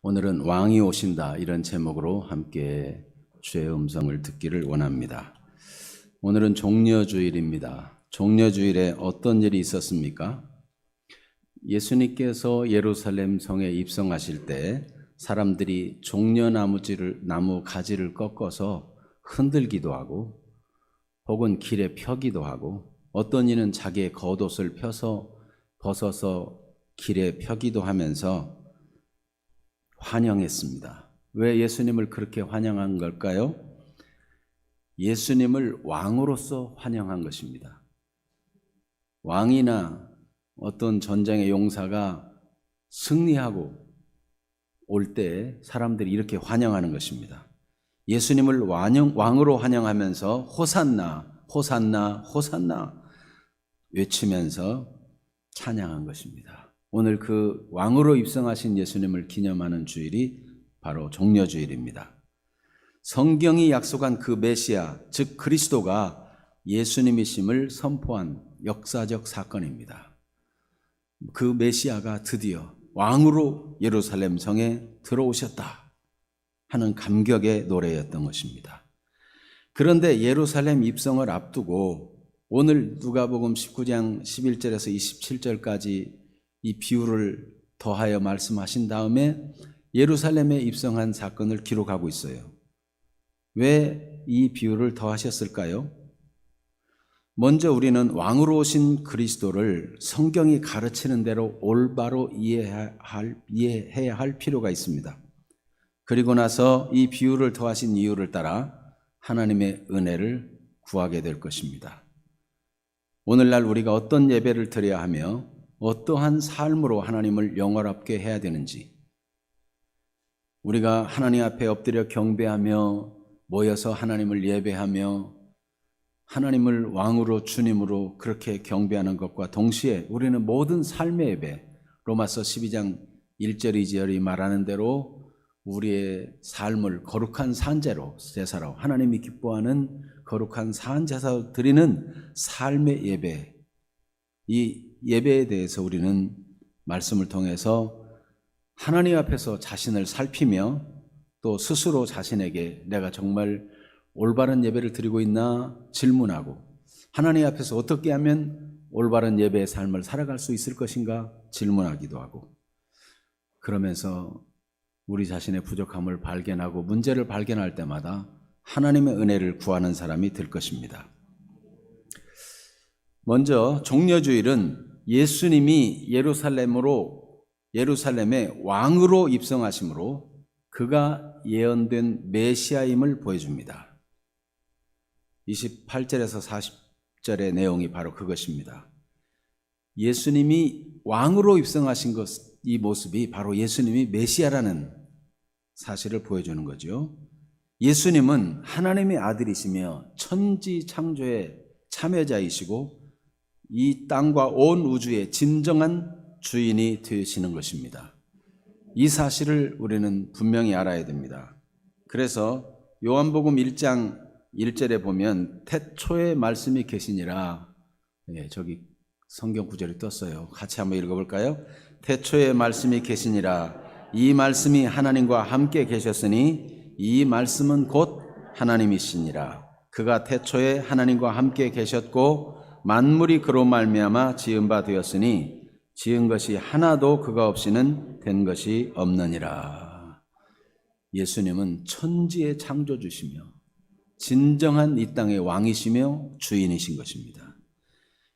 오늘은 왕이 오신다 이런 제목으로 함께 주의 음성을 듣기를 원합니다. 오늘은 종려주일입니다. 종려주일에 어떤 일이 있었습니까? 예수님께서 예루살렘 성에 입성하실 때 사람들이 종려나무 가지를 꺾어서 흔들기도 하고 혹은 길에 펴기도 하고 어떤 이는 자기의 겉옷을 벗어서 길에 펴기도 하면서 환영했습니다. 왜 예수님을 그렇게 환영한 걸까요? 예수님을 왕으로서 환영한 것입니다. 왕이나 어떤 전쟁의 용사가 승리하고 올 때 사람들이 이렇게 환영하는 것입니다. 예수님을 왕으로 환영하면서 호산나, 호산나, 호산나 외치면서 찬양한 것입니다. 오늘 그 왕으로 입성하신 예수님을 기념하는 주일이 바로 종려주일입니다. 성경이 약속한 그 메시아, 즉 그리스도가 예수님이심을 선포한 역사적 사건입니다. 그 메시아가 드디어 왕으로 예루살렘 성에 들어오셨다 하는 감격의 노래였던 것입니다. 그런데 예루살렘 입성을 앞두고 오늘 누가복음 19장 11절에서 27절까지 이 비유를 더하여 말씀하신 다음에 예루살렘에 입성한 사건을 기록하고 있어요. 왜 이 비유를 더하셨을까요? 먼저 우리는 왕으로 오신 그리스도를 성경이 가르치는 대로 올바로 이해해야 할 필요가 있습니다. 그리고 나서 이 비유를 더하신 이유를 따라 하나님의 은혜를 구하게 될 것입니다. 오늘날 우리가 어떤 예배를 드려야 하며 어떠한 삶으로 하나님을 영화롭게 해야 되는지, 우리가 하나님 앞에 엎드려 경배하며 모여서 하나님을 예배하며 하나님을 왕으로 주님으로 그렇게 경배하는 것과 동시에 우리는 모든 삶의 예배, 로마서 12장 1절 2절이 말하는 대로 우리의 삶을 거룩한 산제로 제사로 하나님이 기뻐하는 거룩한 산제사로 드리는 삶의 예배, 이 예배에 대해서 우리는 말씀을 통해서 하나님 앞에서 자신을 살피며 또 스스로 자신에게 내가 정말 올바른 예배를 드리고 있나 질문하고 하나님 앞에서 어떻게 하면 올바른 예배의 삶을 살아갈 수 있을 것인가 질문하기도 하고, 그러면서 우리 자신의 부족함을 발견하고 문제를 발견할 때마다 하나님의 은혜를 구하는 사람이 될 것입니다. 먼저 종려주일은 예수님이 예루살렘의 왕으로 입성하심으로 그가 예언된 메시아임을 보여줍니다. 28절에서 40절의 내용이 바로 그것입니다. 예수님이 왕으로 입성하신 이 모습이 바로 예수님이 메시아라는 사실을 보여주는 거죠. 예수님은 하나님의 아들이시며 천지 창조의 참여자이시고 이 땅과 온 우주의 진정한 주인이 되시는 것입니다. 이 사실을 우리는 분명히 알아야 됩니다. 그래서 요한복음 1장 1절에 보면 태초에 말씀이 계시니라, 저기 성경 구절이 떴어요. 같이 한번 읽어볼까요? 태초에 말씀이 계시니라, 이 말씀이 하나님과 함께 계셨으니 이 말씀은 곧 하나님이시니라. 그가 태초에 하나님과 함께 계셨고 만물이 그로 말미암아 지은 바 되었으니 지은 것이 하나도 그가 없이는 된 것이 없느니라. 예수님은 천지의 창조주시며 진정한 이 땅의 왕이시며 주인이신 것입니다.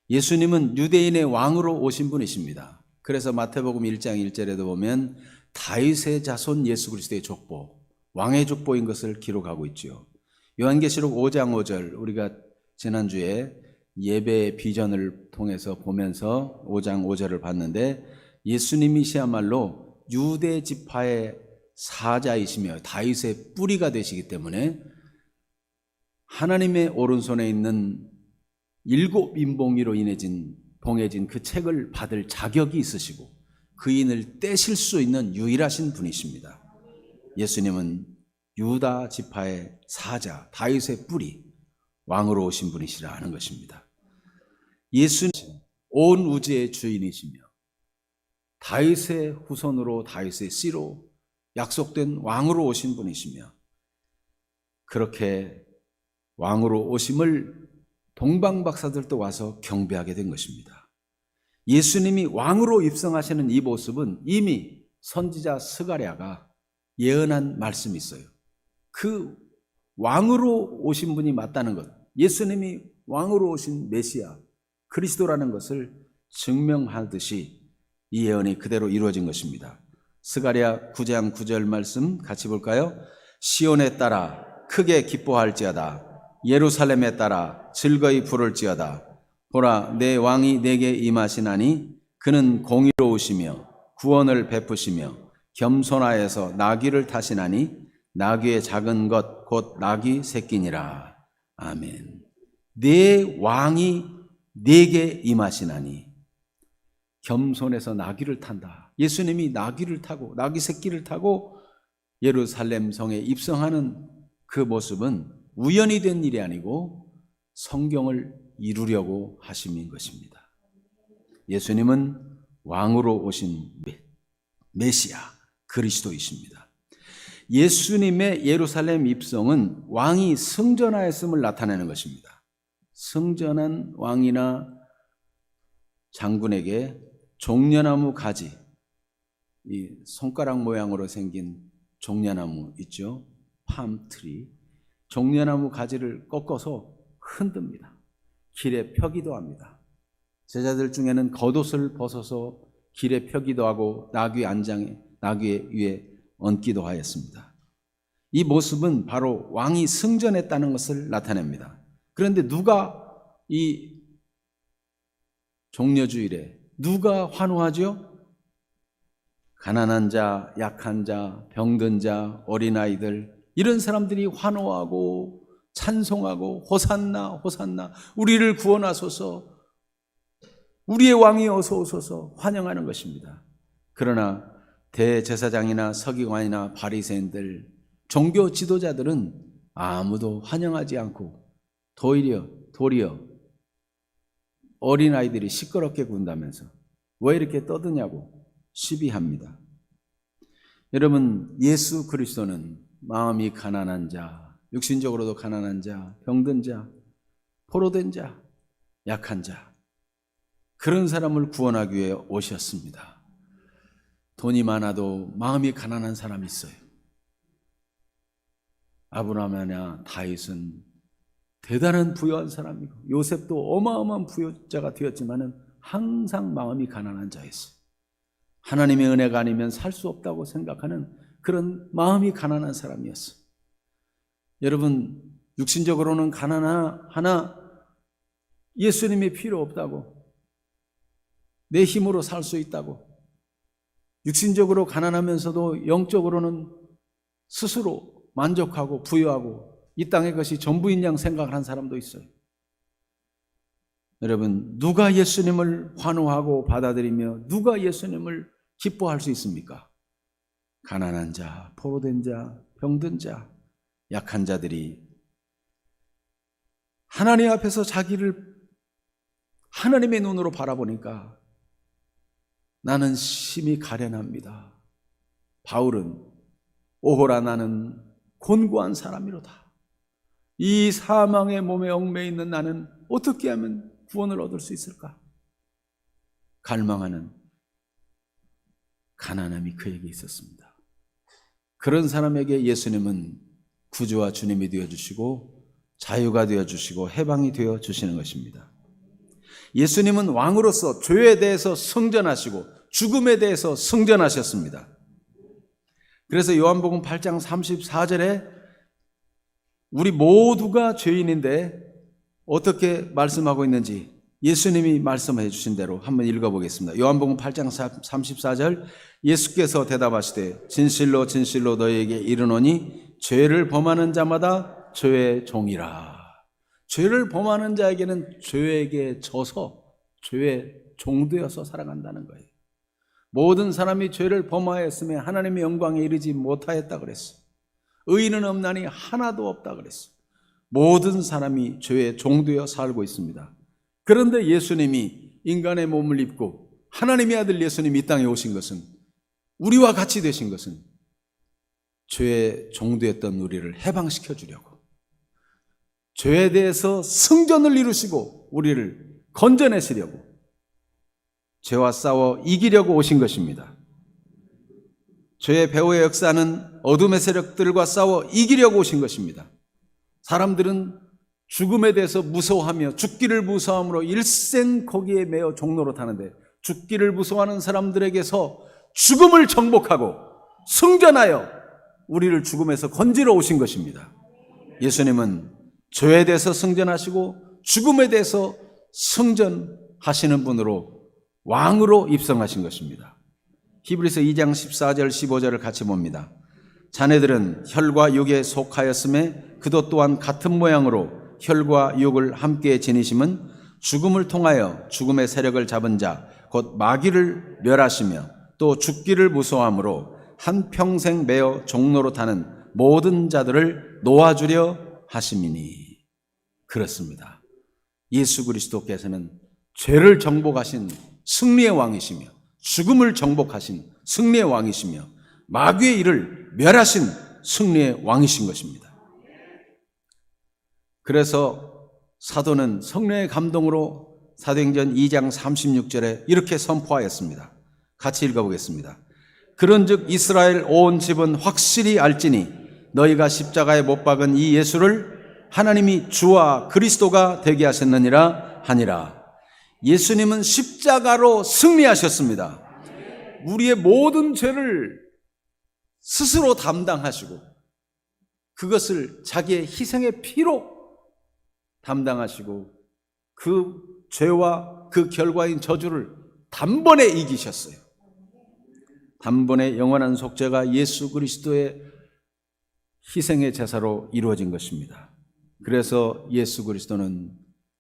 예수님은 유대인의 왕으로 오신 분이십니다. 그래서 마태복음 1장 1절에도 보면 다윗의 자손 예수 그리스도의 족보, 왕의 족보인 것을 기록하고 있죠. 요한계시록 5장 5절, 우리가 지난주에 예배의 비전을 통해서 보면서 5장 5절을 봤는데 예수님이시야말로 유대 지파의 사자이시며 다윗의 뿌리가 되시기 때문에 하나님의 오른손에 있는 7인봉이로 봉해진 그 책을 받을 자격이 있으시고 그인을 떼실 수 있는 유일하신 분이십니다. 예수님은 유다 지파의 사자, 다윗의 뿌리, 왕으로 오신 분이시라 하는 것입니다. 예수는 온 우주의 주인이시며 다윗의 후손으로 다윗의 씨로 약속된 왕으로 오신 분이시며 그렇게 왕으로 오심을 동방 박사들도 와서 경배하게 된 것입니다. 예수님이 왕으로 입성하시는 이 모습은 이미 선지자 스가랴가 예언한 말씀이 있어요. 그 왕으로 오신 분이 맞다는 것, 예수님이 왕으로 오신 메시아 그리스도라는 것을 증명하듯이 이 예언이 그대로 이루어진 것입니다. 스가랴 9장 9절 말씀 같이 볼까요? 시온에 따라 크게 기뻐할지어다. 예루살렘에 따라 즐거이 부를지어다. 보라, 내 왕이 내게 임하시나니 그는 공의로우시며 구원을 베푸시며 겸손하여서 나귀를 타시나니 나귀의 작은 것 곧 나귀 새끼니라. 아멘. 내 왕이 내게 임하시나니 겸손해서 나귀를 탄다. 예수님이 나귀를 타고 나귀 새끼를 타고 예루살렘 성에 입성하는 그 모습은 우연히 된 일이 아니고 성경을 이루려고 하심인 것입니다. 예수님은 왕으로 오신 메시아 그리스도이십니다. 예수님의 예루살렘 입성은 왕이 승전하였음을 나타내는 것입니다. 승전한 왕이나 장군에게 종려나무 가지, 이 손가락 모양으로 생긴 종려나무 있죠? 팜트리. 종려나무 가지를 꺾어서 흔듭니다. 길에 펴기도 합니다. 제자들 중에는 겉옷을 벗어서 길에 펴기도 하고 나귀 위에 얹기도 하였습니다. 이 모습은 바로 왕이 승전했다는 것을 나타냅니다. 그런데 누가 이 종려주일에 누가 환호하죠? 가난한 자, 약한 자, 병든 자, 어린아이들 이런 사람들이 환호하고 찬송하고 호산나 호산나 우리를 구원하소서 우리의 왕이 어서 오소서 환영하는 것입니다. 그러나 대제사장이나 서기관이나 바리새인들 종교 지도자들은 아무도 환영하지 않고 도리어 어린아이들이 시끄럽게 군다면서 왜 이렇게 떠드냐고 시비합니다. 여러분, 예수 그리스도는 마음이 가난한 자, 육신적으로도 가난한 자, 병든 자, 포로된 자, 약한 자 그런 사람을 구원하기 위해 오셨습니다. 돈이 많아도 마음이 가난한 사람이 있어요. 아브라함이나 다윗은 대단한 부유한 사람이고 요셉도 어마어마한 부유자가 되었지만은 항상 마음이 가난한 자였어요. 하나님의 은혜가 아니면 살 수 없다고 생각하는 그런 마음이 가난한 사람이었어요. 여러분, 육신적으로는 가난하나 예수님이 필요 없다고, 내 힘으로 살 수 있다고, 육신적으로 가난하면서도 영적으로는 스스로 만족하고 부유하고 이 땅의 것이 전부인 양 생각을 한 사람도 있어요. 여러분, 누가 예수님을 환호하고 받아들이며 누가 예수님을 기뻐할 수 있습니까? 가난한 자, 포로된 자, 병든 자, 약한 자들이 하나님 앞에서 자기를 하나님의 눈으로 바라보니까 나는 심히 가련합니다. 바울은 오호라 나는 곤고한 사람이로다. 이 사망의 몸에 얽매여 있는 나는 어떻게 하면 구원을 얻을 수 있을까? 갈망하는 가난함이 그에게 있었습니다. 그런 사람에게 예수님은 구주와 주님이 되어주시고 자유가 되어주시고 해방이 되어주시는 것입니다. 예수님은 왕으로서 죄에 대해서 승전하시고 죽음에 대해서 승전하셨습니다. 그래서 요한복음 8장 34절에 우리 모두가 죄인인데 어떻게 말씀하고 있는지 예수님이 말씀해 주신 대로 한번 읽어보겠습니다. 요한복음 8장 34절 예수께서 대답하시되 진실로 진실로 너희에게 이르노니 죄를 범하는 자마다 죄의 종이라. 죄를 범하는 자에게는 죄에게 져서 죄의 종되어서 살아간다는 거예요. 모든 사람이 죄를 범하였음에 하나님의 영광에 이르지 못하였다 그랬어. 의인은 없나니 하나도 없다 그랬어. 모든 사람이 죄의 종되어 살고 있습니다. 그런데 예수님이 인간의 몸을 입고 하나님의 아들 예수님이 이 땅에 오신 것은, 우리와 같이 되신 것은 죄의 종되었던 우리를 해방시켜 주려고, 죄에 대해서 승전을 이루시고 우리를 건져내시려고, 죄와 싸워 이기려고 오신 것입니다. 죄의 배후에 역사하는 어둠의 세력들과 싸워 이기려고 오신 것입니다. 사람들은 죽음에 대해서 무서워하며 죽기를 무서워함으로 일생 거기에 매여 종로로 타는데, 죽기를 무서워하는 사람들에게서 죽음을 정복하고 승전하여 우리를 죽음에서 건지러 오신 것입니다. 예수님은 죄에 대해서 승전하시고 죽음에 대해서 승전하시는 분으로, 왕으로 입성하신 것입니다. 히브리서 2장 14절 15절을 같이 봅니다. 자네들은 혈과 육에 속하였음에 그도 또한 같은 모양으로 혈과 육을 함께 지니심은 죽음을 통하여 죽음의 세력을 잡은 자 곧 마귀를 멸하시며 또 죽기를 무서워함으로 한평생 매어 종로로 타는 모든 자들을 놓아주려 하심이니. 그렇습니다. 예수 그리스도께서는 죄를 정복하신 승리의 왕이시며 죽음을 정복하신 승리의 왕이시며 마귀의 일을 멸하신 승리의 왕이신 것입니다. 그래서 사도는 성령의 감동으로 사도행전 2장 36절에 이렇게 선포하였습니다. 같이 읽어보겠습니다. 그런즉 이스라엘 온 집은 확실히 알지니 너희가 십자가에 못 박은 이 예수를 하나님이 주와 그리스도가 되게 하셨느니라 하니라. 예수님은 십자가로 승리하셨습니다. 우리의 모든 죄를 스스로 담당하시고 그것을 자기의 희생의 피로 담당하시고 그 죄와 그 결과인 저주를 단번에 이기셨어요. 단번에 영원한 속죄가 예수 그리스도의 희생의 제사로 이루어진 것입니다. 그래서 예수 그리스도는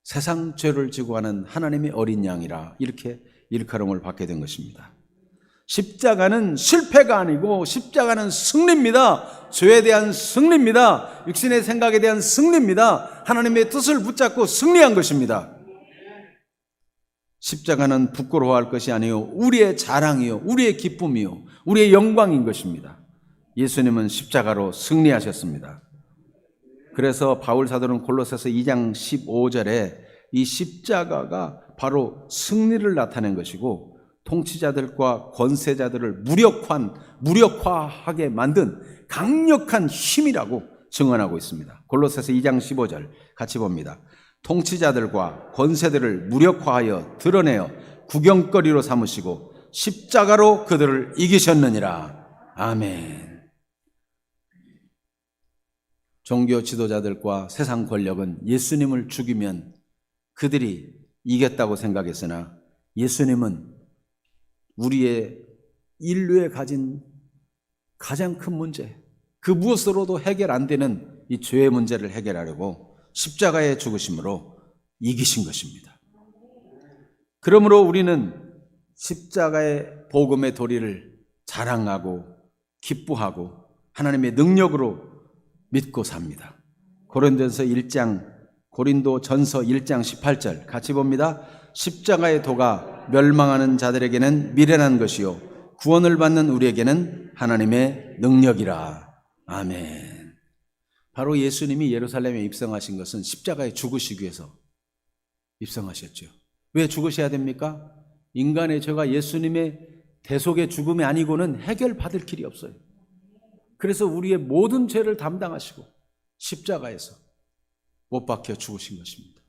세상 죄를 지고 가는 하나님의 어린 양이라 이렇게 일컬음을 받게 된 것입니다. 십자가는 실패가 아니고 십자가는 승리입니다. 죄에 대한 승리입니다. 육신의 생각에 대한 승리입니다. 하나님의 뜻을 붙잡고 승리한 것입니다. 십자가는 부끄러워할 것이 아니요 우리의 자랑이요 우리의 기쁨이요 우리의 영광인 것입니다. 예수님은 십자가로 승리하셨습니다. 그래서 바울 사도는 골로새서 2장 15절에 이 십자가가 바로 승리를 나타낸 것이고 통치자들과 권세자들을 무력화하게 만든 강력한 힘이라고 증언하고 있습니다. 골로새서 2장 15절 같이 봅니다. 통치자들과 권세들을 무력화하여 드러내어 구경거리로 삼으시고 십자가로 그들을 이기셨느니라. 아멘. 종교 지도자들과 세상 권력은 예수님을 죽이면 그들이 이겼다고 생각했으나 예수님은 우리의 인류에 가진 가장 큰 문제, 그 무엇으로도 해결 안 되는 이 죄의 문제를 해결하려고 십자가에 죽으심으로 이기신 것입니다. 그러므로 우리는 십자가의 복음의 도리를 자랑하고 기뻐하고 하나님의 능력으로 믿고 삽니다. 고린도전서 1장 18절 같이 봅니다. 십자가의 도가 멸망하는 자들에게는 미련한 것이요 구원을 받는 우리에게는 하나님의 능력이라. 아멘. 바로 예수님이 예루살렘에 입성하신 것은 십자가에 죽으시기 위해서 입성하셨죠. 왜 죽으셔야 됩니까? 인간의 죄가 예수님의 대속의 죽음이 아니고는 해결받을 길이 없어요. 그래서 우리의 모든 죄를 담당하시고 십자가에서 못 박혀 죽으신 것입니다.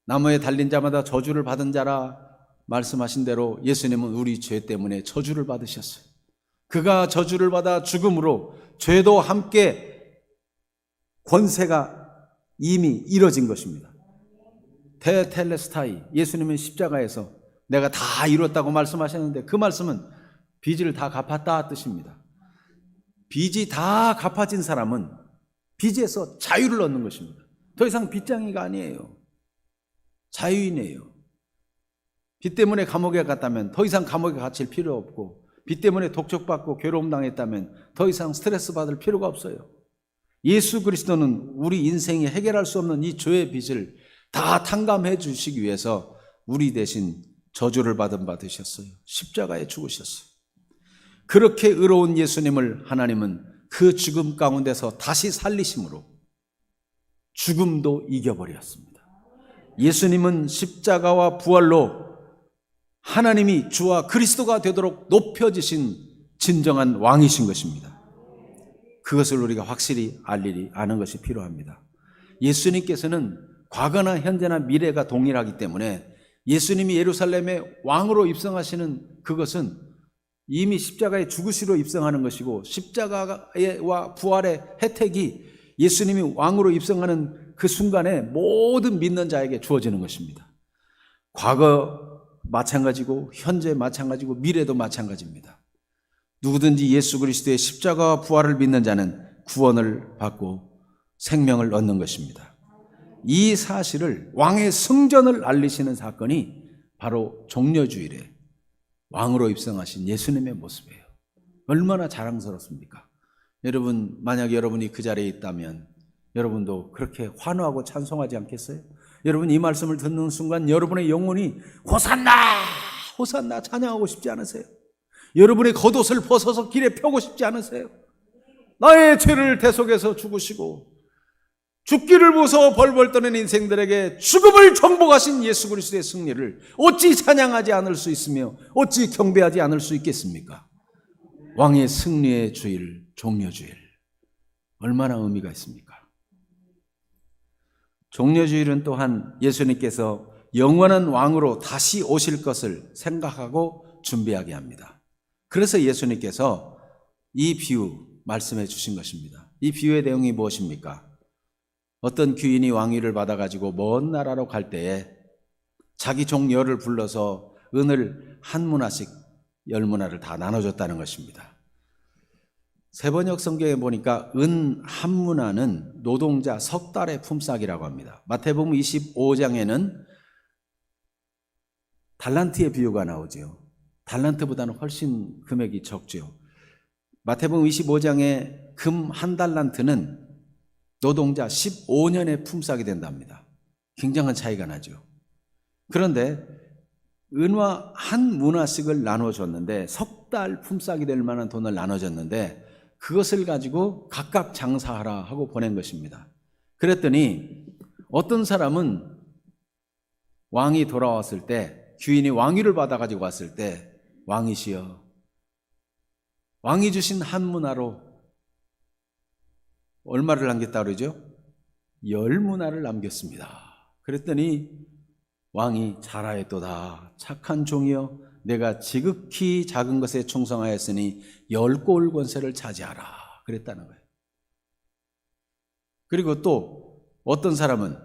나무에 달린 자마다 저주를 받은 자라 말씀하신 대로 예수님은 우리 죄 때문에 저주를 받으셨어요. 그가 저주를 받아 죽음으로 죄도 함께 권세가 이미 이뤄진 것입니다. 테텔레스타이, 예수님은 십자가에서 내가 다 이뤘다고 말씀하셨는데 그 말씀은 빚을 다 갚았다 뜻입니다. 빚이 다 갚아진 사람은 빚에서 자유를 얻는 것입니다. 더 이상 빚장이가 아니에요. 자유인이에요. 빚 때문에 감옥에 갔다면 더 이상 감옥에 갇힐 필요 없고, 빚 때문에 독촉받고 괴로움 당했다면 더 이상 스트레스 받을 필요가 없어요. 예수 그리스도는 우리 인생이 해결할 수 없는 이 죄의 빚을 다 탕감해 주시기 위해서 우리 대신 저주를 받으셨어요. 십자가에 죽으셨어요. 그렇게 의로운 예수님을 하나님은 그 죽음 가운데서 다시 살리심으로 죽음도 이겨버렸습니다. 예수님은 십자가와 부활로 하나님이 주와 그리스도가 되도록 높여지신 진정한 왕이신 것입니다. 그것을 우리가 확실히 아는 것이 필요합니다. 예수님께서는 과거나 현재나 미래가 동일하기 때문에 예수님이 예루살렘의 왕으로 입성하시는 그것은 이미 십자가에 죽으시로 입성하는 것이고, 십자가와 부활의 혜택이 예수님이 왕으로 입성하는 그 순간에 모든 믿는 자에게 주어지는 것입니다. 과거 마찬가지고 현재 마찬가지고 미래도 마찬가지입니다. 누구든지 예수 그리스도의 십자가와 부활을 믿는 자는 구원을 받고 생명을 얻는 것입니다. 이 사실을, 왕의 승전을 알리시는 사건이 바로 종려주일에 왕으로 입성하신 예수님의 모습이에요. 얼마나 자랑스럽습니까? 여러분, 만약 여러분이 그 자리에 있다면 여러분도 그렇게 환호하고 찬송하지 않겠어요? 여러분, 이 말씀을 듣는 순간 여러분의 영혼이 호산나! 호산나! 찬양하고 싶지 않으세요? 여러분의 겉옷을 벗어서 길에 펴고 싶지 않으세요? 나의 죄를 대속해서 죽으시고 죽기를 무서워 벌벌 떠는 인생들에게 죽음을 정복하신 예수 그리스도의 승리를 어찌 찬양하지 않을 수 있으며 어찌 경배하지 않을 수 있겠습니까? 왕의 승리의 주일, 종려주일, 얼마나 의미가 있습니까? 종려주일은 또한 예수님께서 영원한 왕으로 다시 오실 것을 생각하고 준비하게 합니다. 그래서 예수님께서 이 비유 말씀해 주신 것입니다. 이 비유의 내용이 무엇입니까? 어떤 귀인이 왕위를 받아가지고 먼 나라로 갈 때에 자기 종 열을 불러서 은을 한 문화씩 10문화를 다 나눠줬다는 것입니다. 세번역 성경에 보니까 은 한 문화는 노동자 석 달의 품삯이라고 합니다. 마태복음 25장에는 달란트의 비유가 나오죠. 달란트보다는 훨씬 금액이 적죠. 마태복음 25장에 금 한 달란트는 노동자 15년의 품삯이 된답니다. 굉장한 차이가 나죠. 그런데 은화 한 문화씩을 나눠줬는데, 석 달 품삯이 될 만한 돈을 나눠줬는데 그것을 가지고 각각 장사하라 하고 보낸 것입니다. 그랬더니 어떤 사람은 왕이 돌아왔을 때, 귀인이 왕위를 받아가지고 왔을 때, 왕이시여, 왕이 주신 한 문화로 얼마를 남겼다 그러죠? 10문화를 남겼습니다. 그랬더니 왕이 잘하였도다, 착한 종이여, 내가 지극히 작은 것에 충성하였으니 10골 권세를 차지하라 그랬다는 거예요. 그리고 또 어떤 사람은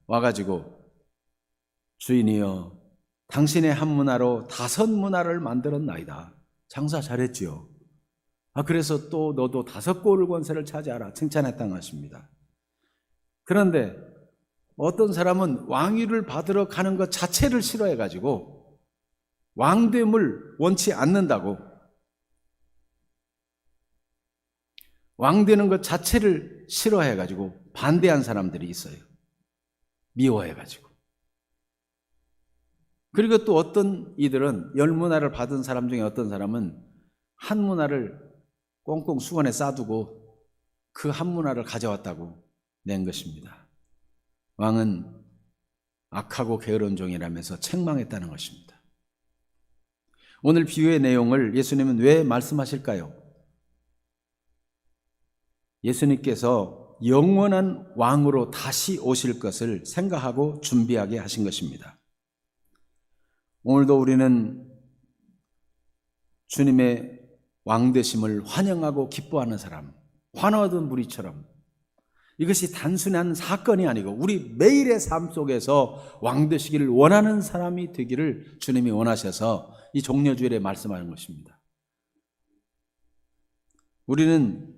와가지고 주인이여, 당신의 한 문화로 5문화를 만들었나이다. 장사 잘했지요. 그래서 또 너도 5골 권세를 차지하라 칭찬했다는 것입니다. 그런데 어떤 사람은 왕위를 받으러 가는 것 자체를 싫어해가지고 왕됨을 원치 않는다고, 왕되는 것 자체를 싫어해가지고 반대한 사람들이 있어요. 미워해가지고. 그리고 또 어떤 이들은 10문화를 받은 사람 중에 어떤 사람은 한 문화를 꽁꽁 수건에 싸두고 그 한 문화를 가져왔다고 낸 것입니다. 왕은 악하고 게으른 종이라면서 책망했다는 것입니다. 오늘 비유의 내용을 예수님은 왜 말씀하실까요? 예수님께서 영원한 왕으로 다시 오실 것을 생각하고 준비하게 하신 것입니다. 오늘도 우리는 주님의 왕되심을 환영하고 기뻐하는 사람, 환호하던 무리처럼, 이것이 단순한 사건이 아니고 우리 매일의 삶 속에서 왕되시기를 원하는 사람이 되기를 주님이 원하셔서 이 종려주일에 말씀하는 것입니다. 우리는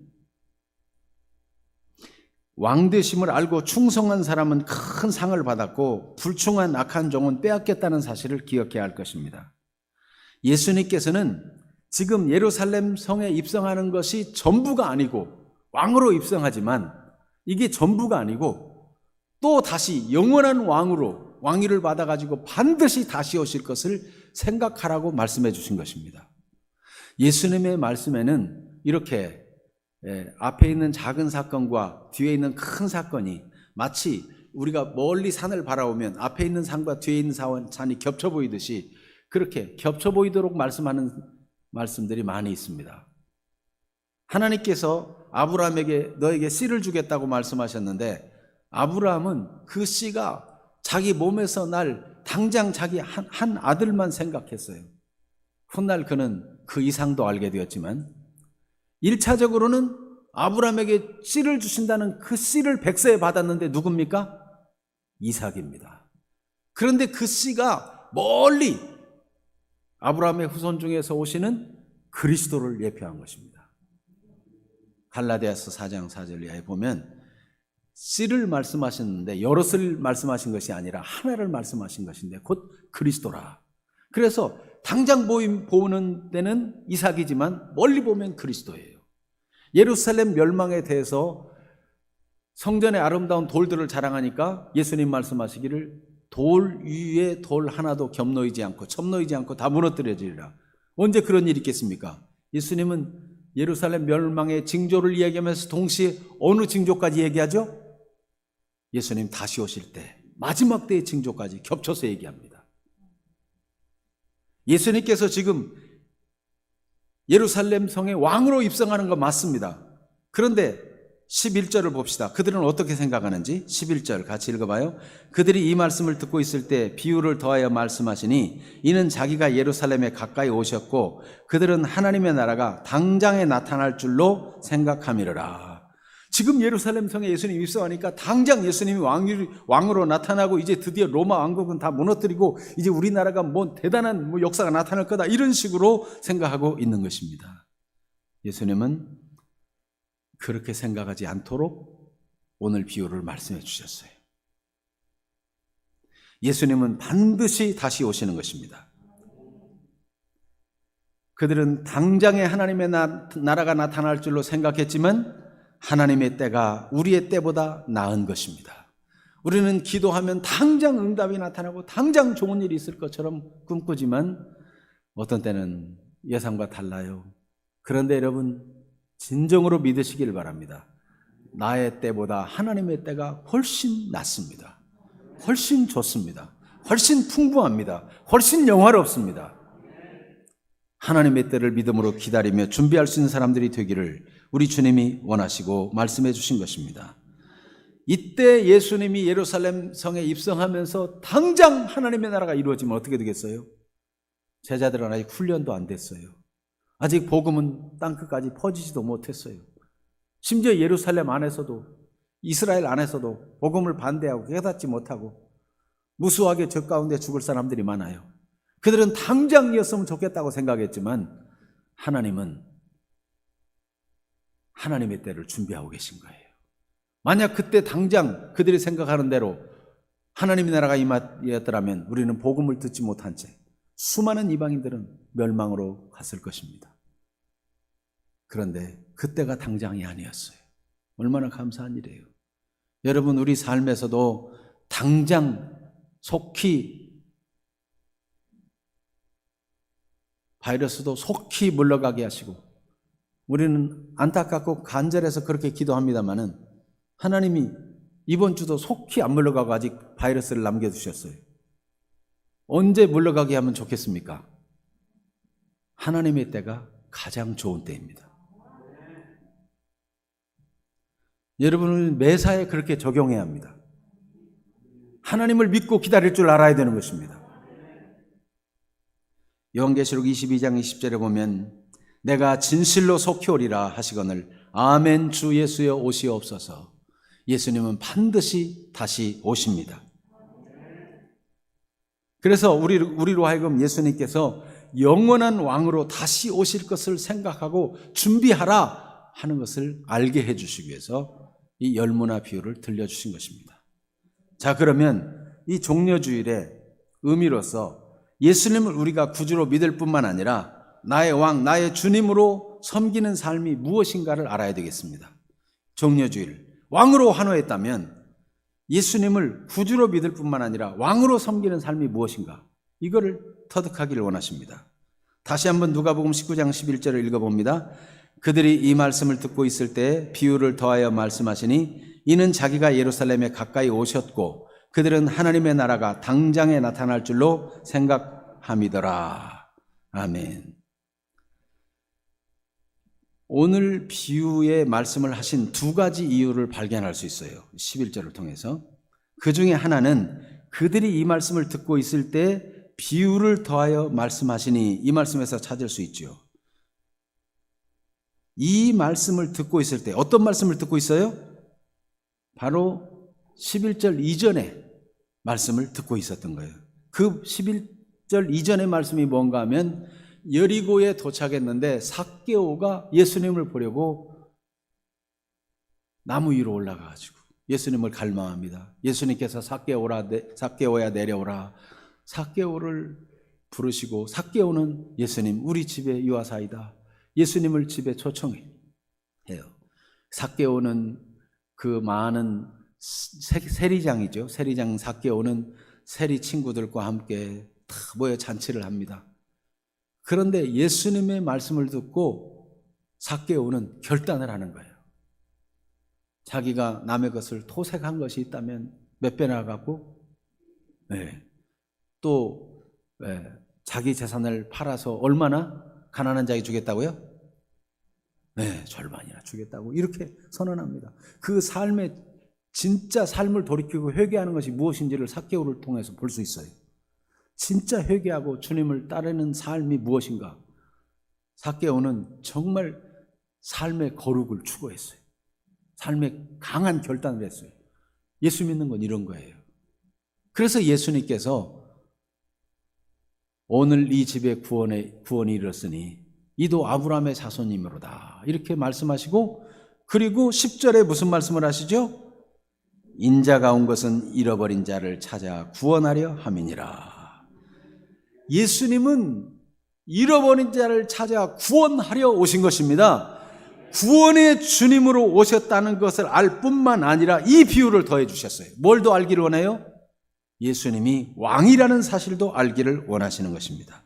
왕되심을 알고 충성한 사람은 큰 상을 받았고 불충한 악한 종은 빼앗겼다는 사실을 기억해야 할 것입니다. 예수님께서는 지금 예루살렘 성에 입성하는 것이 전부가 아니고, 왕으로 입성하지만 이게 전부가 아니고 또 다시 영원한 왕으로 왕위를 받아가지고 반드시 다시 오실 것을 생각하라고 말씀해 주신 것입니다. 예수님의 말씀에는 이렇게 앞에 있는 작은 사건과 뒤에 있는 큰 사건이 마치 우리가 멀리 산을 바라보면 앞에 있는 산과 뒤에 있는 산이 겹쳐 보이듯이 그렇게 겹쳐 보이도록 말씀하는 말씀들이 많이 있습니다. 하나님께서 아브라함에게 너에게 씨를 주겠다고 말씀하셨는데 아브라함은 그 씨가 자기 몸에서 날 당장 자기 한 아들만 생각했어요. 훗날 그는 그 이상도 알게 되었지만 1차적으로는 아브라함에게 씨를 주신다는 그 씨를 백세에 받았는데 누굽니까? 이삭입니다. 그런데 그 씨가 멀리 아브라함의 후손 중에서 오시는 그리스도를 예표한 것입니다. 갈라디아서 4장 4절 이하에 보면 씨를 말씀하셨는데 여럿을 말씀하신 것이 아니라 하나를 말씀하신 것인데 곧 그리스도라. 그래서 당장 보는 데는 이삭이지만 멀리 보면 그리스도예요. 예루살렘 멸망에 대해서 성전의 아름다운 돌들을 자랑하니까 예수님 말씀하시기를 돌 위에 돌 하나도 겹놓이지 않고 첩놓이지 않고 다 무너뜨려지리라. 언제 그런 일이 있겠습니까? 예수님은 예루살렘 멸망의 징조를 이야기하면서 동시에 어느 징조까지 얘기하죠? 예수님 다시 오실 때 마지막 때의 징조까지 겹쳐서 얘기합니다. 예수님께서 지금 예루살렘 성의 왕으로 입성하는 건 맞습니다. 그런데 11절을 봅시다. 그들은 어떻게 생각하는지 11절 같이 읽어봐요. 그들이 이 말씀을 듣고 있을 때 비유를 더하여 말씀하시니 이는 자기가 예루살렘에 가까이 오셨고 그들은 하나님의 나라가 당장에 나타날 줄로 생각함이로라. 지금 예루살렘 성에 예수님이 입성하니까 당장 예수님이 왕으로 나타나고 이제 드디어 로마 왕국은 다 무너뜨리고 이제 우리나라가 뭐 대단한 역사가 나타날 거다 이런 식으로 생각하고 있는 것입니다. 예수님은 그렇게 생각하지 않도록 오늘 비유를 말씀해 주셨어요. 예수님은 반드시 다시 오시는 것입니다. 그들은 당장에 하나님의 나라가 나타날 줄로 생각했지만 하나님의 때가 우리의 때보다 나은 것입니다. 우리는 기도하면 당장 응답이 나타나고 당장 좋은 일이 있을 것처럼 꿈꾸지만 어떤 때는 예상과 달라요. 그런데 여러분 진정으로 믿으시길 바랍니다. 나의 때보다 하나님의 때가 훨씬 낫습니다. 훨씬 좋습니다. 훨씬 풍부합니다. 훨씬 영화롭습니다. 하나님의 때를 믿음으로 기다리며 준비할 수 있는 사람들이 되기를 우리 주님이 원하시고 말씀해 주신 것입니다. 이때 예수님이 예루살렘 성에 입성하면서 당장 하나님의 나라가 이루어지면 어떻게 되겠어요? 제자들은 아직 훈련도 안 됐어요. 아직 복음은 땅끝까지 퍼지지도 못했어요. 심지어 예루살렘 안에서도 이스라엘 안에서도 복음을 반대하고 깨닫지 못하고 무수하게 저 가운데 죽을 사람들이 많아요. 그들은 당장이었으면 좋겠다고 생각했지만 하나님은 하나님의 때를 준비하고 계신 거예요. 만약 그때 당장 그들이 생각하는 대로 하나님의 나라가 임하였더라면 우리는 복음을 듣지 못한 채 수많은 이방인들은 멸망으로 갔을 것입니다. 그런데 그때가 당장이 아니었어요. 얼마나 감사한 일이에요. 여러분 우리 삶에서도 당장 속히 바이러스도 속히 물러가게 하시고 우리는 안타깝고 간절해서 그렇게 기도합니다마는 하나님이 이번 주도 속히 안 물러가고 아직 바이러스를 남겨두셨어요. 언제 물러가게 하면 좋겠습니까? 하나님의 때가 가장 좋은 때입니다. 여러분은 매사에 그렇게 적용해야 합니다. 하나님을 믿고 기다릴 줄 알아야 되는 것입니다. 요한계시록 22장 20절에 보면 내가 진실로 속히 오리라 하시거늘 아멘 주 예수여 오시옵소서. 예수님은 반드시 다시 오십니다. 그래서 우리로 하여금 예수님께서 영원한 왕으로 다시 오실 것을 생각하고 준비하라 하는 것을 알게 해주시기 위해서 이 열무나 비유를 들려주신 것입니다. 자, 그러면 이 종려주일의 의미로서 예수님을 우리가 구주로 믿을 뿐만 아니라 나의 왕, 나의 주님으로 섬기는 삶이 무엇인가를 알아야 되겠습니다. 종려주일, 왕으로 환호했다면 예수님을 구주로 믿을 뿐만 아니라 왕으로 섬기는 삶이 무엇인가? 이거를 터득하기를 원하십니다. 다시 한번 누가복음 19장 11절을 읽어봅니다. 그들이 이 말씀을 듣고 있을 때 비유를 더하여 말씀하시니 이는 자기가 예루살렘에 가까이 오셨고 그들은 하나님의 나라가 당장에 나타날 줄로 생각함이더라. 아멘. 오늘 비유의 말씀을 하신 두 가지 이유를 발견할 수 있어요. 11절을 통해서. 그 중에 하나는 그들이 이 말씀을 듣고 있을 때 비유를 더하여 말씀하시니 이 말씀에서 찾을 수 있죠. 이 말씀을 듣고 있을 때 어떤 말씀을 듣고 있어요? 바로 11절 이전에 말씀을 듣고 있었던 거예요. 그 11절 이전의 말씀이 뭔가 하면 여리고에 도착했는데 삭개오가 예수님을 보려고 나무 위로 올라가가지고 예수님을 갈망합니다. 예수님께서 삭개오야 내려오라. 삭개오를 부르시고 삭개오는 예수님 우리 집에 유하사이다. 예수님을 집에 초청해요. 삭개오는 그 많은 세리장이죠. 세리장 삭개오는 세리 친구들과 함께 다 모여 잔치를 합니다. 그런데 예수님의 말씀을 듣고 삭개오는 결단을 하는 거예요. 자기가 남의 것을 토색한 것이 있다면 몇 배나 갖고 또 자기 재산을 팔아서 얼마나 가난한 자에게 주겠다고요? 절반이나 주겠다고 이렇게 선언합니다. 그 삶의 진짜 삶을 돌이키고 회개하는 것이 무엇인지를 삭개오를 통해서 볼 수 있어요. 진짜 회개하고 주님을 따르는 삶이 무엇인가? 삭개오는 정말 삶의 거룩을 추구했어요. 삶의 강한 결단을 했어요. 예수 믿는 건 이런 거예요. 그래서 예수님께서 오늘 이 집에 구원이 이르렀으니 이도 아브라함의 자손이므로다 이렇게 말씀하시고, 그리고 10절에 무슨 말씀을 하시죠? 인자가 온 것은 잃어버린 자를 찾아 구원하려 함이니라. 예수님은 잃어버린 자를 찾아 구원하려 오신 것입니다. 구원의 주님으로 오셨다는 것을 알 뿐만 아니라 이 비유를 더해 주셨어요. 뭘 더 알기를 원해요? 예수님이 왕이라는 사실도 알기를 원하시는 것입니다.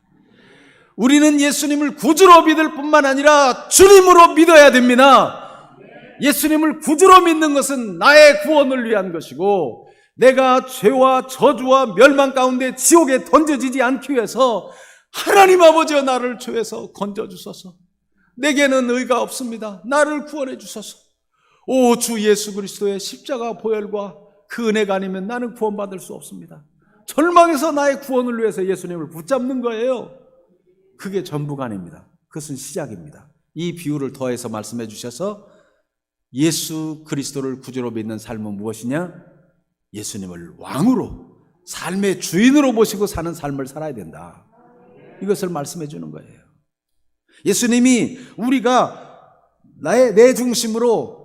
우리는 예수님을 구주로 믿을 뿐만 아니라 주님으로 믿어야 됩니다. 예수님을 구주로 믿는 것은 나의 구원을 위한 것이고, 내가 죄와 저주와 멸망 가운데 지옥에 던져지지 않기 위해서 하나님 아버지여 나를 죄에서 건져주소서. 내게는 의가 없습니다. 나를 구원해 주소서. 오 주 예수 그리스도의 십자가 보혈과 그 은혜가 아니면 나는 구원받을 수 없습니다. 절망에서 나의 구원을 위해서 예수님을 붙잡는 거예요. 그게 전부가 아닙니다. 그것은 시작입니다. 이 비유를 더해서 말씀해 주셔서 예수 그리스도를 구주로 믿는 삶은 무엇이냐? 예수님을 왕으로, 삶의 주인으로 모시고 사는 삶을 살아야 된다. 이것을 말씀해 주는 거예요. 예수님이 우리가 내 중심으로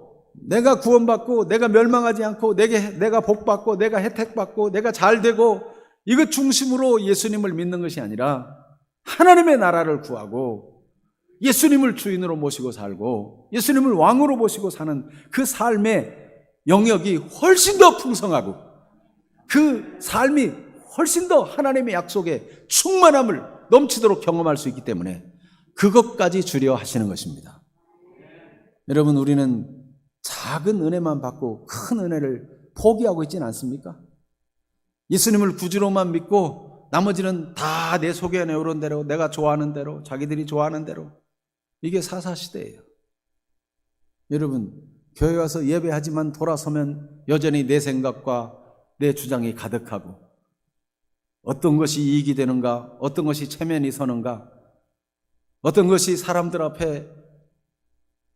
내가 구원받고 내가 멸망하지 않고 내가 복받고 내가 혜택받고 내가 잘되고 이것 중심으로 예수님을 믿는 것이 아니라 하나님의 나라를 구하고 예수님을 주인으로 모시고 살고 예수님을 왕으로 모시고 사는 그 삶의 영역이 훨씬 더 풍성하고 그 삶이 훨씬 더 하나님의 약속의 충만함을 넘치도록 경험할 수 있기 때문에 그것까지 주려 하시는 것입니다. 여러분, 우리는 작은 은혜만 받고 큰 은혜를 포기하고 있지는 않습니까? 예수님을 구주로만 믿고 나머지는 다 내 속에 내오른 대로, 내가 좋아하는 대로, 자기들이 좋아하는 대로, 이게 사사시대예요. 여러분, 교회 와서 예배하지만 돌아서면 여전히 내 생각과 내 주장이 가득하고 어떤 것이 이익이 되는가, 어떤 것이 체면이 서는가, 어떤 것이 사람들 앞에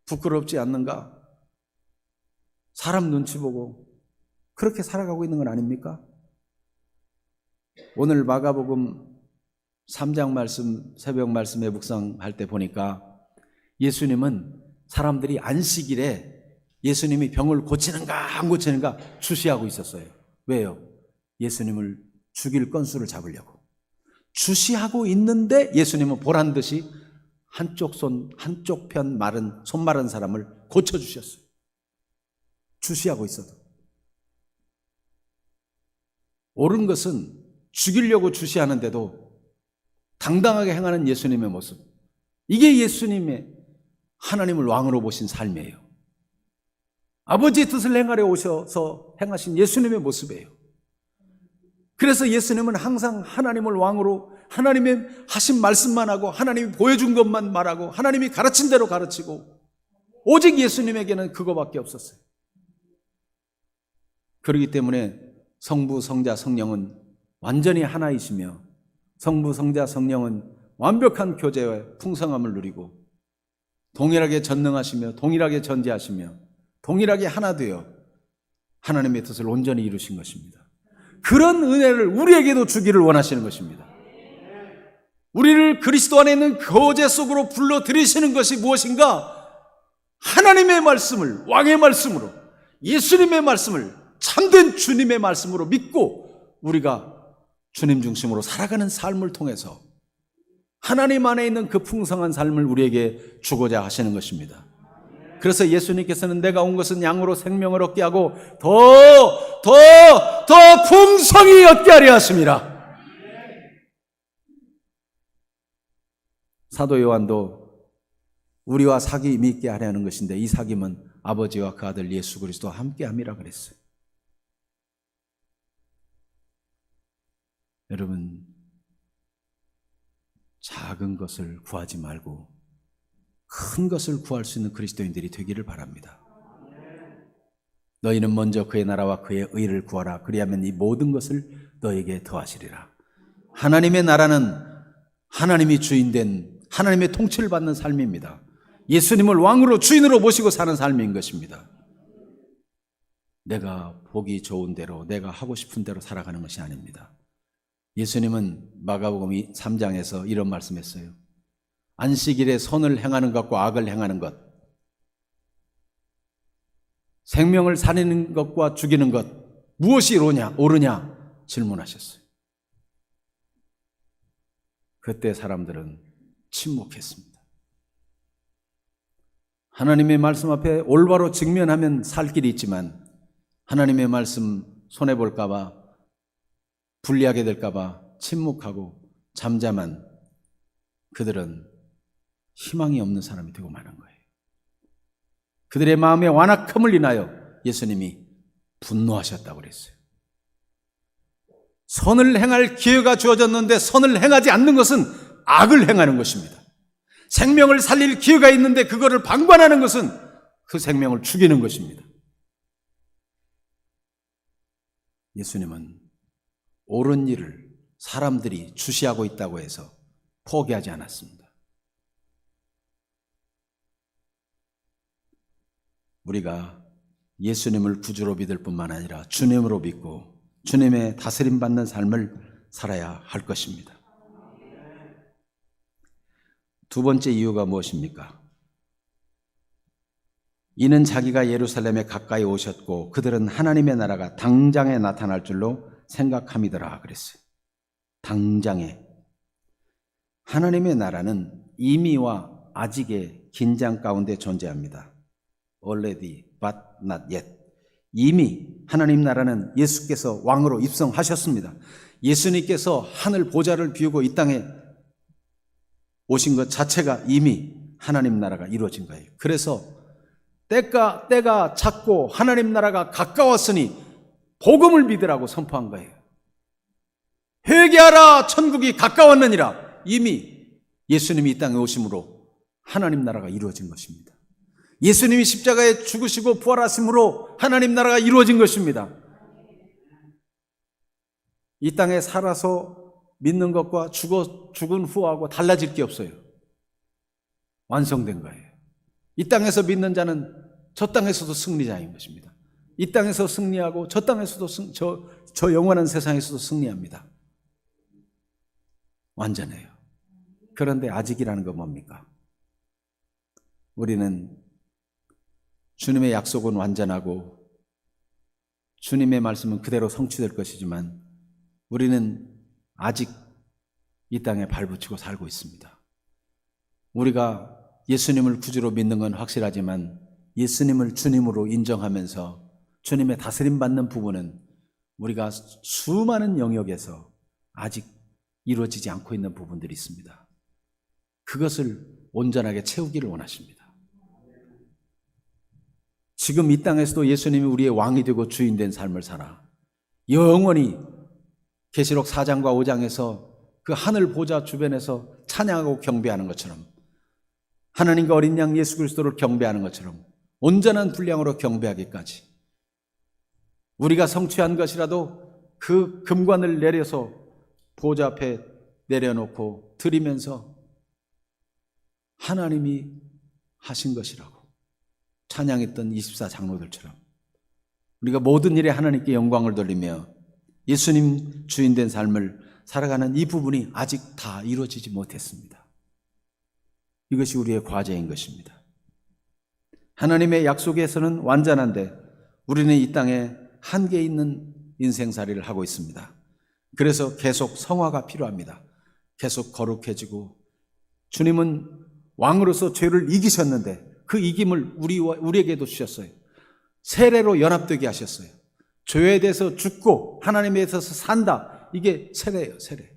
부끄럽지 않는가, 사람 눈치 보고 그렇게 살아가고 있는 건 아닙니까? 오늘 마가복음 3장 말씀, 새벽 말씀에 묵상할 때 보니까 예수님은 사람들이 안식일에 예수님이 병을 고치는가 안 고치는가 주시하고 있었어요. 왜요? 예수님을 죽일 건수를 잡으려고. 주시하고 있는데 예수님은 보란 듯이 한쪽 편 손 마른 사람을 고쳐주셨어요. 주시하고 있어도. 옳은 것은 죽이려고 주시하는데도 당당하게 행하는 예수님의 모습, 이게 예수님의 하나님을 왕으로 보신 삶이에요. 아버지의 뜻을 행하려 오셔서 행하신 예수님의 모습이에요. 그래서 예수님은 항상 하나님을 왕으로, 하나님의 하신 말씀만 하고, 하나님이 보여준 것만 말하고, 하나님이 가르친 대로 가르치고, 오직 예수님에게는 그거밖에 없었어요. 그렇기 때문에 성부, 성자, 성령은 완전히 하나이시며, 성부, 성자, 성령은 완벽한 교제와 풍성함을 누리고, 동일하게 전능하시며 동일하게 전지하시며 동일하게 하나 되어 하나님의 뜻을 온전히 이루신 것입니다. 그런 은혜를 우리에게도 주기를 원하시는 것입니다. 우리를 그리스도 안에 있는 교제 속으로 불러들이시는 것이 무엇인가? 하나님의 말씀을, 왕의 말씀으로, 예수님의 말씀을, 참된 주님의 말씀으로 믿고 우리가 주님 중심으로 살아가는 삶을 통해서 하나님 안에 있는 그 풍성한 삶을 우리에게 주고자 하시는 것입니다. 그래서 예수님께서는 내가 온 것은 양으로 생명을 얻게 하고 더 풍성히 얻게 하려 하십니다. 사도 요한도 우리와 사귐이 있게 하려는 것인데, 이 사귐은 아버지와 그 아들 예수 그리스도와 함께함이라 그랬어요. 여러분, 작은 것을 구하지 말고 큰 것을 구할 수 있는 그리스도인들이 되기를 바랍니다. 너희는 먼저 그의 나라와 그의 의를 구하라. 그리하면 이 모든 것을 너에게 더하시리라. 하나님의 나라는 하나님이 주인된, 하나님의 통치를 받는 삶입니다. 예수님을 왕으로, 주인으로 모시고 사는 삶인 것입니다. 내가 보기 좋은 대로, 내가 하고 싶은 대로 살아가는 것이 아닙니다. 예수님은 마가복음 3장에서 이런 말씀했어요. 안식일에 선을 행하는 것과 악을 행하는 것, 생명을 살리는 것과 죽이는 것, 무엇이 옳으냐 질문하셨어요. 그때 사람들은 침묵했습니다. 하나님의 말씀 앞에 올바로 직면하면 살 길이 있지만, 하나님의 말씀 손해볼까 봐, 불리하게 될까 봐 침묵하고 잠잠한 그들은 희망이 없는 사람이 되고 마는 거예요. 그들의 마음의 완악함을 인하여 예수님이 분노하셨다고 그랬어요. 선을 행할 기회가 주어졌는데 선을 행하지 않는 것은 악을 행하는 것입니다. 생명을 살릴 기회가 있는데 그거를 방관하는 것은 그 생명을 죽이는 것입니다. 예수님은 옳은 일을 사람들이 주시하고 있다고 해서 포기하지 않았습니다. 우리가 예수님을 구주로 믿을 뿐만 아니라 주님으로 믿고 주님의 다스림 받는 삶을 살아야 할 것입니다. 두 번째 이유가 무엇입니까? 이는 자기가 예루살렘에 가까이 오셨고 그들은 하나님의 나라가 당장에 나타날 줄로 생각함이더라 그랬어요. 당장에. 하나님의 나라는 이미와 아직의 긴장 가운데 존재합니다. Already, but not yet. 이미 하나님 나라는 예수께서 왕으로 입성하셨습니다. 예수님께서 하늘 보좌를 비우고 이 땅에 오신 것 자체가 이미 하나님 나라가 이루어진 거예요. 그래서 때가 찼고 하나님 나라가 가까웠으니 복음을 믿으라고 선포한 거예요. 회개하라, 천국이 가까웠느니라. 이미 예수님이 이 땅에 오심으로 하나님 나라가 이루어진 것입니다. 예수님이 십자가에 죽으시고 부활하심으로 하나님 나라가 이루어진 것입니다. 이 땅에 살아서 믿는 것과 죽은 후하고 달라질 게 없어요. 완성된 거예요. 이 땅에서 믿는 자는 저 땅에서도 승리자인 것입니다. 이 땅에서 승리하고 저 땅에서도 저 영원한 세상에서도 승리합니다. 완전해요. 그런데 아직이라는 건 뭡니까? 우리는 주님의 약속은 완전하고 주님의 말씀은 그대로 성취될 것이지만 우리는 아직 이 땅에 발붙이고 살고 있습니다. 우리가 예수님을 구주로 믿는 건 확실하지만 예수님을 주님으로 인정하면서 주님의 다스림 받는 부분은 우리가 수많은 영역에서 아직 이루어지지 않고 있는 부분들이 있습니다. 그것을 온전하게 채우기를 원하십니다. 지금 이 땅에서도 예수님이 우리의 왕이 되고 주인 된 삶을 살아 영원히 계시록 4장과 5장에서 그 하늘 보좌 주변에서 찬양하고 경배하는 것처럼, 하나님과 어린 양 예수 그리스도를 경배하는 것처럼 온전한 분량으로 경배하기까지, 우리가 성취한 것이라도 그 금관을 내려서 보좌 앞에 내려놓고 드리면서 하나님이 하신 것이라고 찬양했던 24장로들처럼 우리가 모든 일에 하나님께 영광을 돌리며 예수님 주인 된 삶을 살아가는 이 부분이 아직 다 이루어지지 못했습니다. 이것이 우리의 과제인 것입니다. 하나님의 약속에서는 완전한데 우리는 이 땅에 한계 있는 인생살이를 하고 있습니다. 그래서 계속 성화가 필요합니다. 계속 거룩해지고, 주님은 왕으로서 죄를 이기셨는데 그 이김을 우리에게도 주셨어요. 세례로 연합되게 하셨어요. 죄에 대해서 죽고 하나님에 대해서 산다. 이게 세례예요, 세례.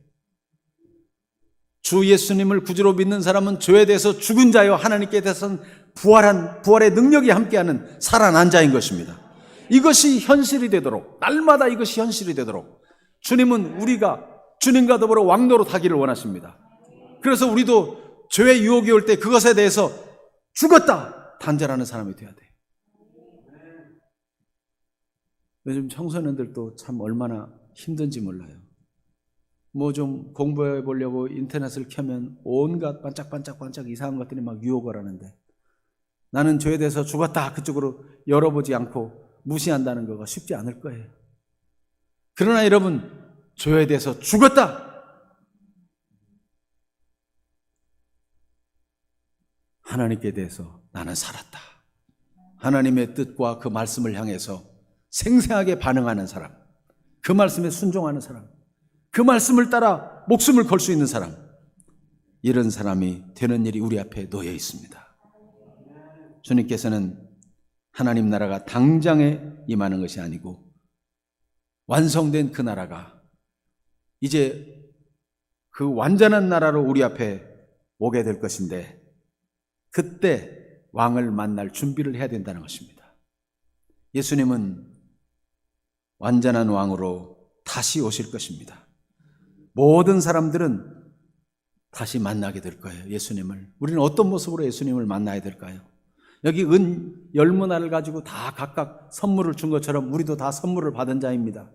주 예수님을 구주로 믿는 사람은 죄에 대해서 죽은 자요, 하나님께 대해서는 부활의 능력이 함께하는 살아난 자인 것입니다. 이것이 현실이 되도록, 날마다 이것이 현실이 되도록 주님은 우리가 주님과 더불어 왕노로 타기를 원하십니다. 그래서 우리도 죄의 유혹이 올 때 그것에 대해서 죽었다 단절하는 사람이 돼야 돼요. 요즘 청소년들도 참 얼마나 힘든지 몰라요. 뭐 좀 공부해 보려고 인터넷을 켜면 온갖 반짝반짝 이상한 것들이 막 유혹을 하는데, 나는 죄에 대해서 죽었다 그쪽으로 열어보지 않고 무시한다는 거가 쉽지 않을 거예요. 그러나 여러분, 죄에 대해서 죽었다, 하나님께 대해서 나는 살았다, 하나님의 뜻과 그 말씀을 향해서 생생하게 반응하는 사람, 그 말씀에 순종하는 사람, 그 말씀을 따라 목숨을 걸 수 있는 사람, 이런 사람이 되는 일이 우리 앞에 놓여 있습니다. 주님께서는 하나님 나라가 당장에 임하는 것이 아니고 완성된 그 나라가 이제 그 완전한 나라로 우리 앞에 오게 될 것인데, 그때 왕을 만날 준비를 해야 된다는 것입니다. 예수님은 완전한 왕으로 다시 오실 것입니다. 모든 사람들은 다시 만나게 될 거예요, 예수님을. 우리는 어떤 모습으로 예수님을 만나야 될까요? 여기 은 열무나를 가지고 다 각각 선물을 준 것처럼 우리도 다 선물을 받은 자입니다.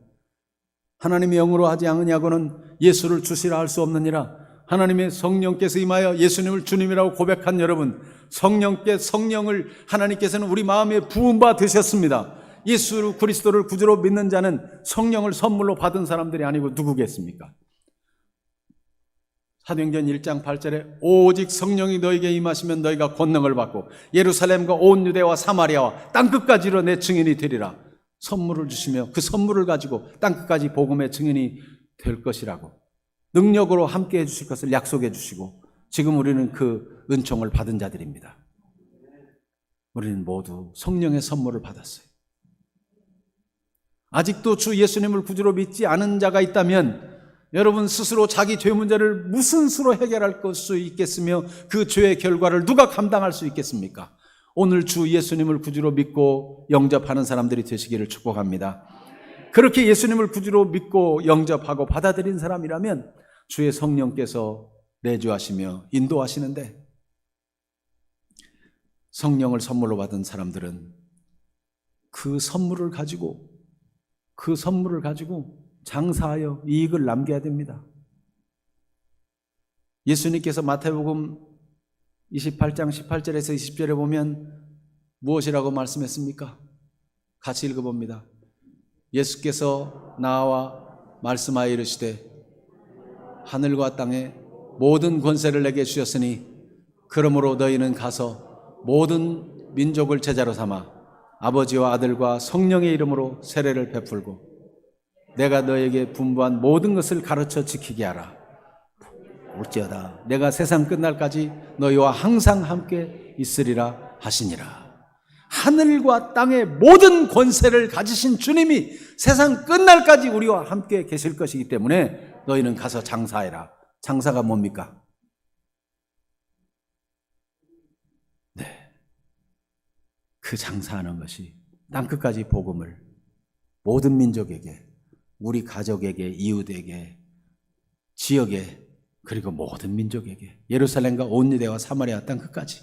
하나님의 영으로 하지 않으냐고는 예수를 주시라 할 수 없느니라. 하나님의 성령께서 임하여 예수님을 주님이라고 고백한 여러분, 성령을 하나님께서는 우리 마음에 부은 바 되셨습니다. 예수 그리스도를 구주로 믿는 자는 성령을 선물로 받은 사람들이 아니고 누구겠습니까? 사도행전 1장 8절에 오직 성령이 너에게 임하시면 너희가 권능을 받고 예루살렘과 온 유대와 사마리아와 땅끝까지로 내 증인이 되리라. 선물을 주시며 그 선물을 가지고 땅끝까지 복음의 증인이 될 것이라고 능력으로 함께 해주실 것을 약속해 주시고, 지금 우리는 그 은총을 받은 자들입니다. 우리는 모두 성령의 선물을 받았어요. 아직도 주 예수님을 구주로 믿지 않은 자가 있다면 여러분 스스로 자기 죄 문제를 무슨 수로 해결할 수 있겠으며 그 죄의 결과를 누가 감당할 수 있겠습니까? 오늘 주 예수님을 구주로 믿고 영접하는 사람들이 되시기를 축복합니다. 그렇게 예수님을 구주로 믿고 영접하고 받아들인 사람이라면 주의 성령께서 내주하시며 인도하시는데, 성령을 선물로 받은 사람들은 그 선물을 가지고 장사하여 이익을 남겨야 됩니다. 예수님께서 마태복음 28장 18절에서 20절에 보면 무엇이라고 말씀했습니까? 같이 읽어봅니다. 예수께서 나와 말씀하여 이르시되 하늘과 땅에 모든 권세를 내게 주셨으니 그러므로 너희는 가서 모든 민족을 제자로 삼아 아버지와 아들과 성령의 이름으로 세례를 베풀고 내가 너에게 분부한 모든 것을 가르쳐 지키게 하라. 올지어다 내가 세상 끝날까지 너희와 항상 함께 있으리라 하시니라. 하늘과 땅의 모든 권세를 가지신 주님이 세상 끝날까지 우리와 함께 계실 것이기 때문에 너희는 가서 장사해라. 장사가 뭡니까? 네, 그 장사하는 것이 땅끝까지 복음을 모든 민족에게, 우리 가족에게, 이웃에게, 지역에, 그리고 모든 민족에게, 예루살렘과 온 유대와 사마리아 땅끝까지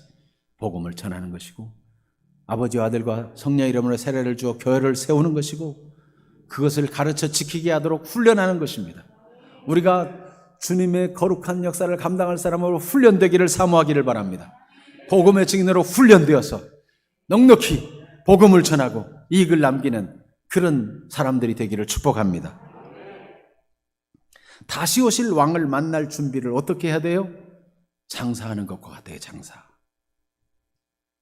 복음을 전하는 것이고, 아버지와 아들과 성령의 이름으로 세례를 주어 교회를 세우는 것이고, 그것을 가르쳐 지키게 하도록 훈련하는 것입니다. 우리가 주님의 거룩한 역사를 감당할 사람으로 훈련되기를 사모하기를 바랍니다. 복음의 증인으로 훈련되어서 넉넉히 복음을 전하고 이익을 남기는 그런 사람들이 되기를 축복합니다. 다시 오실 왕을 만날 준비를 어떻게 해야 돼요? 장사하는 것과 같아요. 장사.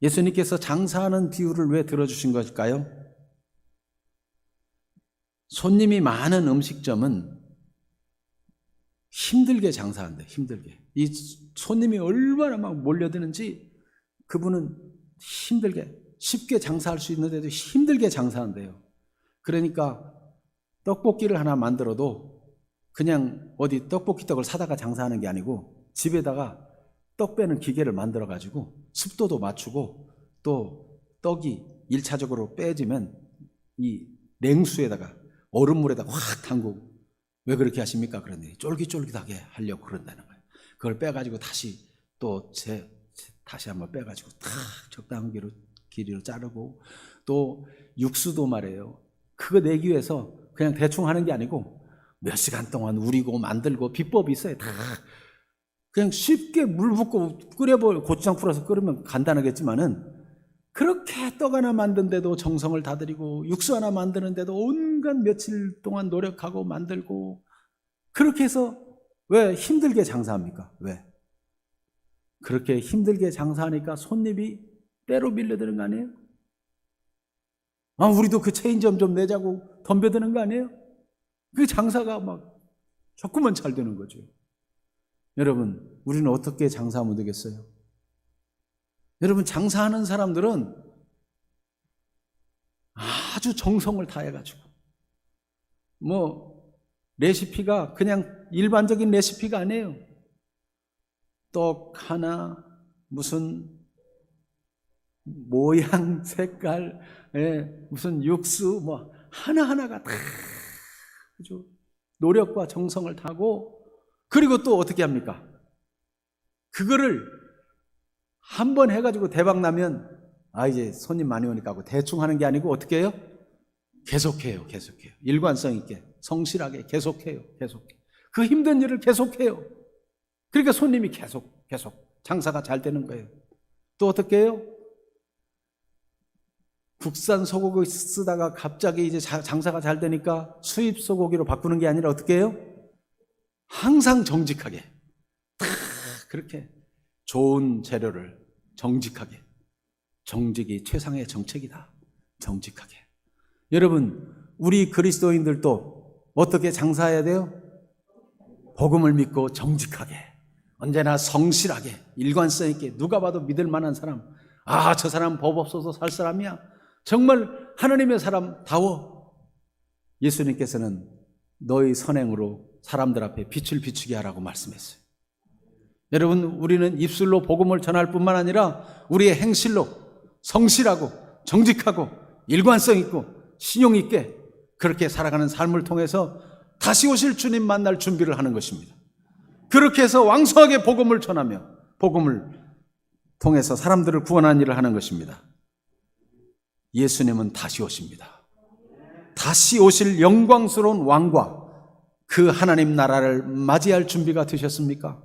예수님께서 장사하는 비유를 왜 들어주신 것일까요? 손님이 많은 음식점은 힘들게 장사한대. 힘들게. 이 손님이 얼마나 막 몰려드는지 그분은 힘들게, 쉽게 장사할 수 있는데도 힘들게 장사한대요. 그러니까 떡볶이를 하나 만들어도 그냥 어디 떡볶이 떡을 사다가 장사하는 게 아니고 집에다가 떡 빼는 기계를 만들어 가지고 습도도 맞추고, 또 떡이 1차적으로 빼지면 이 냉수에다가 얼음물에다가 확 담그고, 왜 그렇게 하십니까? 그러더니 쫄깃쫄깃하게 하려고 그런다는 거예요. 그걸 빼가지고 다시 또 다시 한번 빼가지고 탁 적당한 길이로 자르고, 또 육수도 말이에요. 그거 내기 위해서 그냥 대충 하는 게 아니고 몇 시간 동안 우리고 만들고 비법이 있어요. 다 그냥 쉽게 물 붓고 고추장 풀어서 끓으면 간단하겠지만은, 그렇게 떡 하나 만드는데도 정성을 다 들이고 육수 하나 만드는데도 온갖 며칠 동안 노력하고 만들고, 그렇게 해서 왜 힘들게 장사합니까? 왜? 그렇게 힘들게 장사하니까 손님이 때로 밀려드는 거 아니에요? 우리도 그 체인점 좀 내자고 덤벼드는 거 아니에요? 그 장사가 막 조금만 잘 되는 거죠. 여러분, 우리는 어떻게 장사하면 되겠어요? 여러분, 장사하는 사람들은 아주 정성을 다해가지고, 레시피가 그냥 일반적인 레시피가 아니에요. 떡 하나, 무슨 모양, 색깔, 무슨 육수, 하나하나가 다 아주 노력과 정성을 다하고, 그리고 또 어떻게 합니까? 그거를 한번 해가지고 대박 나면 이제 손님 많이 오니까 하고 대충 하는 게 아니고 어떻게 해요? 계속해요. 일관성 있게, 성실하게 계속해요. 그 힘든 일을 계속해요. 그러니까 손님이 계속 장사가 잘 되는 거예요. 또 어떻게 해요? 국산 소고기 쓰다가 갑자기 이제 장사가 잘 되니까 수입 소고기로 바꾸는 게 아니라 어떻게 해요? 항상 정직하게, 다 그렇게 좋은 재료를 정직하게, 정직이 최상의 정책이다. 정직하게. 여러분, 우리 그리스도인들도 어떻게 장사해야 돼요? 복음을 믿고 정직하게, 언제나 성실하게, 일관성 있게, 누가 봐도 믿을 만한 사람, 저 사람 법 없어서 살 사람이야, 정말 하나님의 사람다워. 예수님께서는 너희 선행으로 사람들 앞에 빛을 비추게 하라고 말씀했어요. 여러분, 우리는 입술로 복음을 전할 뿐만 아니라 우리의 행실로 성실하고 정직하고 일관성 있고 신용 있게 그렇게 살아가는 삶을 통해서 다시 오실 주님 만날 준비를 하는 것입니다. 그렇게 해서 왕성하게 복음을 전하며 복음을 통해서 사람들을 구원하는 일을 하는 것입니다. 예수님은 다시 오십니다. 다시 오실 영광스러운 왕과 그 하나님 나라를 맞이할 준비가 되셨습니까?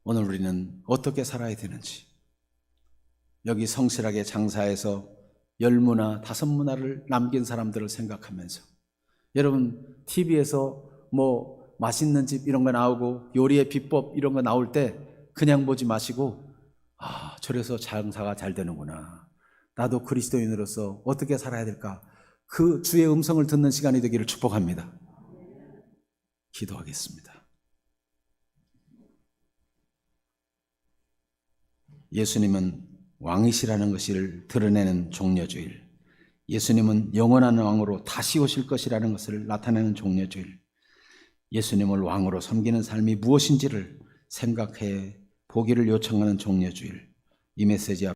오늘 우리는 어떻게 살아야 되는지, 여기 성실하게 장사해서 10문화, 5문화를 남긴 사람들을 생각하면서, 여러분 TV에서 맛있는 집 이런 거 나오고 요리의 비법 이런 거 나올 때 그냥 보지 마시고, 저래서 장사가 잘 되는구나, 나도 그리스도인으로서 어떻게 살아야 될까, 그 주의 음성을 듣는 시간이 되기를 축복합니다. 기도하겠습니다. 예수님은 왕이시라는 것을 드러내는 종려주일, 예수님은 영원한 왕으로 다시 오실 것이라는 것을 나타내는 종려주일, 예수님을 왕으로 섬기는 삶이 무엇인지를 생각해 보기를 요청하는 종려주일, 이 메시지